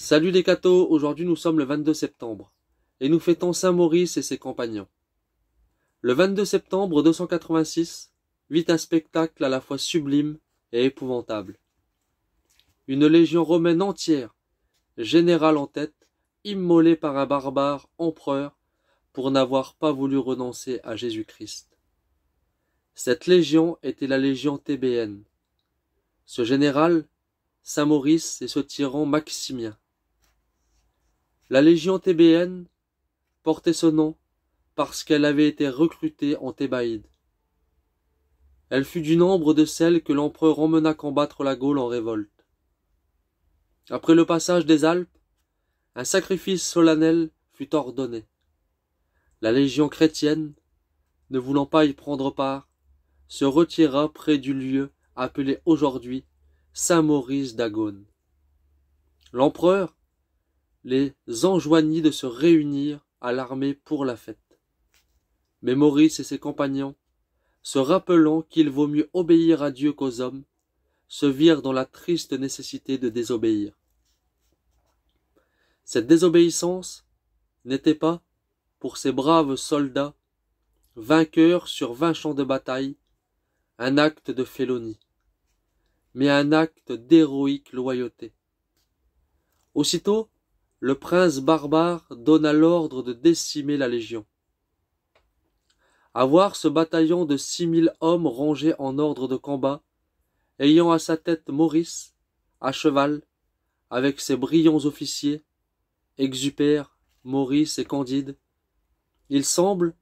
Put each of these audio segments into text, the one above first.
Salut les cathos, aujourd'hui nous sommes le 22 septembre, et nous fêtons Saint Maurice et ses compagnons. Le 22 septembre 286 vit un spectacle à la fois sublime et épouvantable. Une légion romaine entière, général en tête, immolée par un barbare empereur pour n'avoir pas voulu renoncer à Jésus-Christ. Cette légion était la légion thébaine. Ce général, Saint Maurice, et ce tyran Maximien. La légion thébaine portait ce nom parce qu'elle avait été recrutée en Thébaïde. Elle fut du nombre de celles que l'empereur emmena combattre la Gaule en révolte. Après le passage des Alpes, un sacrifice solennel fut ordonné. La légion chrétienne, ne voulant pas y prendre part, se retira près du lieu appelé aujourd'hui Saint-Maurice d'Agone. L'empereur les enjoignit de se réunir à l'armée pour la fête. Mais Maurice et ses compagnons, se rappelant qu'il vaut mieux obéir à Dieu qu'aux hommes, se virent dans la triste nécessité de désobéir. Cette désobéissance n'était pas, pour ces braves soldats, vainqueurs sur 20 champs de bataille, un acte de félonie, mais un acte d'héroïque loyauté. Aussitôt, le prince barbare donna l'ordre de décimer la légion. À voir ce bataillon de 6000 hommes rangés en ordre de combat, ayant à sa tête Maurice, à cheval, avec ses brillants officiers, Exupère, Maurice et Candide, il semble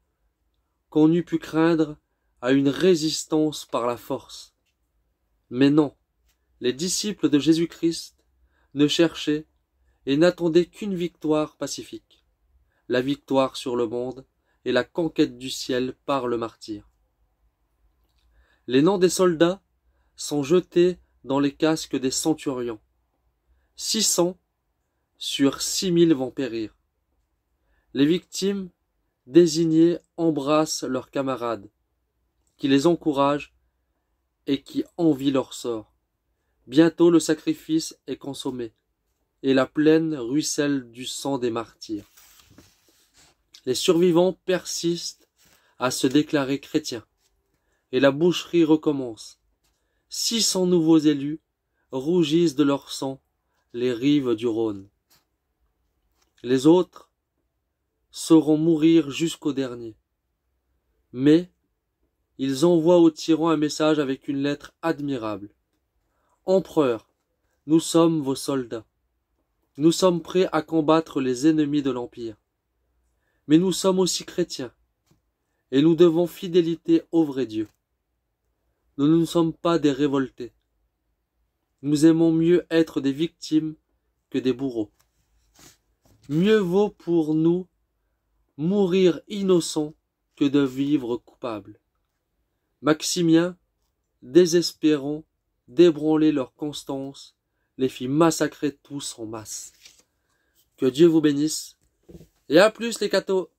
qu'on eût pu craindre à une résistance par la force. Mais non, les disciples de Jésus-Christ ne cherchaient et n'attendaient qu'une victoire pacifique, la victoire sur le monde et la conquête du ciel par le martyr. Les noms des soldats sont jetés dans les casques des centurions. 600 sur 6000 vont périr. Les victimes désignées embrassent leurs camarades, qui les encouragent et qui envient leur sort. Bientôt le sacrifice est consommé, et la plaine ruisselle du sang des martyrs. Les survivants persistent à se déclarer chrétiens, et la boucherie recommence. 600 nouveaux élus rougissent de leur sang les rives du Rhône. Les autres sauront mourir jusqu'au dernier. Mais ils envoient au tyran un message avec une lettre admirable. Empereur, nous sommes vos soldats. Nous sommes prêts à combattre les ennemis de l'Empire. Mais nous sommes aussi chrétiens, et nous devons fidélité au vrai Dieu. Nous ne sommes pas des révoltés. Nous aimons mieux être des victimes que des bourreaux. Mieux vaut pour nous mourir innocents que de vivre coupables. Maximien, désespérant d'ébranler leur constance, les fit massacrer tous en masse. Que Dieu vous bénisse, et à plus les cathos!